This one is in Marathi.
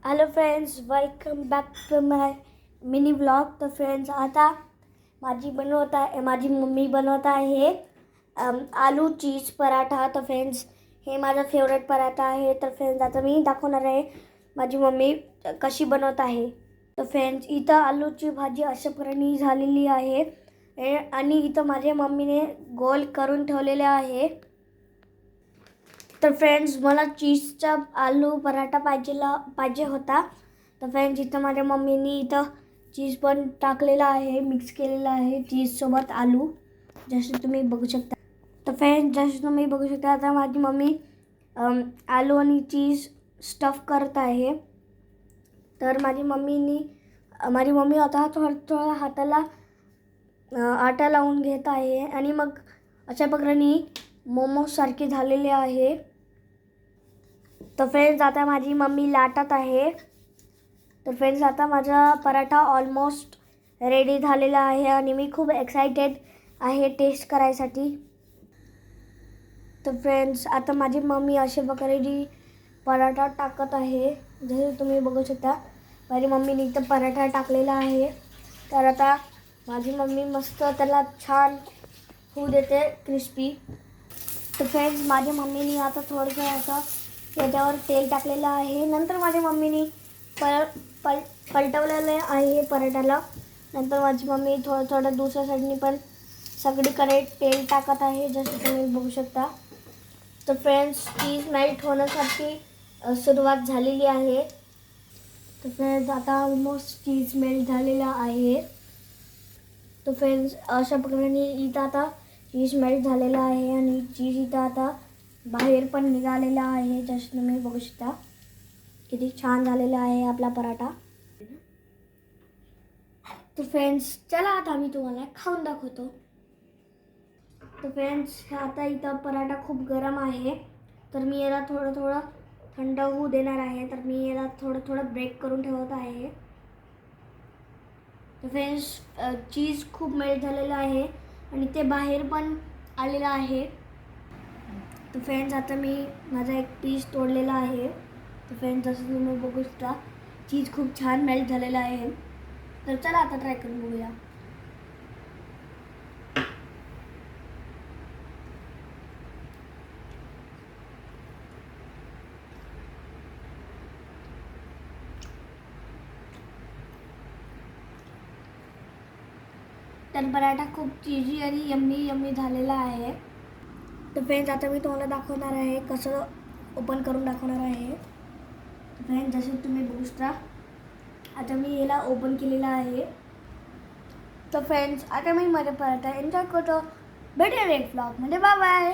Hello friends, welcome back to my mini vlog. तर फ्रेंड्स, आता माझी मम्मी बनवत आहे आलू चीज पराठा. तर फ्रेंड्स, हे माझा फेवरेट पराठा आहे. तर फ्रेंड्स, आता मी दाखवणार आहे माझी मम्मी कशी बनवत आहे. तर फ्रेंड्स, इथं आलूची भाजी अशा प्रकारे झालेली आहे आणि इथं माझ्या मम्मीने गोल करून ठेवलेले आहे. तर फ्रेंड्स, मला चीजचा आलू पराठा पाहिजे होता. तर फ्रेंड्स, इथं माझ्या मम्मीनी इथं चीज पण टाकलेला आहे, मिक्स केलेला आहे चीजसोबत आलू, जसे तुम्ही बघू शकता. तर फ्रेंड्स, जसे तुम्ही बघू शकता, आता माझी मम्मी आलू आणि चीज स्टफ करत आहे. तर माझी मम्मी आता थोडा हाताला आटा लावून घेत आहे आणि मग अशा प्रकारे मोमोजसारखे झालेले आहे. तर फ्रेंड्स, आता माझी मम्मी लाटत आहे. तर फ्रेंड्स, आता माझा पराठा ऑलमोस्ट रेडी झालेला आहे आणि मी खूप एक्सायटेड आहे टेस्ट करायसाठी. तर फ्रेंड्स, आता माझी मम्मी अशा प्रकारे पराठा टाकत आहे. जसे तुम्ही बघू शकता, माझी मम्मीने इथं पराठा टाकलेला आहे. तर आता माझी मम्मी मस्त त्याला छान होऊ देते क्रिस्पी. तर फ्रेंड्स, माझ्या मम्मीने आता थोडंसं असं याच्यावर तेल टाकलेलं आहे. नंतर माझ्या मम्मीने पलटवलेलं आहे पराठाला. नंतर माझी मम्मी थोडं दुसऱ्या साईडनी पण सगळीकडे तेल टाकत आहे, जसं तुम्ही बघू शकता. तर फ्रेंड्स, चीज मेल्ट होण्यासाठी सुरुवात झालेली आहे. तर फ्रेंड्स, आता ऑलमोस्ट चीज मेल्ट झालेला आहे. तर फ्रेंड्स, अशा प्रकारे इथं आता चीज मेल्ट झालेला आहे आणि चीज इथं आता बाहेर पण निघालेला आहे, जसं तुम्ही बघू शकता. किती छान झालेला आहे आपला पराठा. तर फ्रेंड्स, चला आता मी तुम्हाला खाऊन दाखवतो. तर फ्रेंड्स, आता इथं पराठा खूप गरम आहे. तर मी याला थोडं थंड होऊ देणार आहे. तर मी याला थोडं ब्रेक करून ठेवत आहे. तर फ्रेंड्स, चीज खूप मेल्ट झालेलं आहे आणि ते बाहेर पण आलेलं आहे. तर फ्रेंड्स, आता मी माझा एक पीस तोडलेला आहे. तर फ्रेंड्स, जसं तुम्ही बघू शकता, चीज खूप छान मेल्ट झालेला आहे. तर चला आता ट्राय करून बघूया. तर पराठा खूप चीजी आणि यम्मी झालेला आहे. तर फ्रेंड्स, आता मी तुम्हाला दाखवणार आहे कसं ओपन करून दाखवणार आहे. फ्रेंड्स, जसे तुम्ही बघू शकता, आता मी याला ओपन केलेला आहे. तर फ्रेंड्स, आता मी माझा पराठा एन्जॉय करतो. भेटूया नेक्स्ट व्लॉगमध्ये. Bye bye.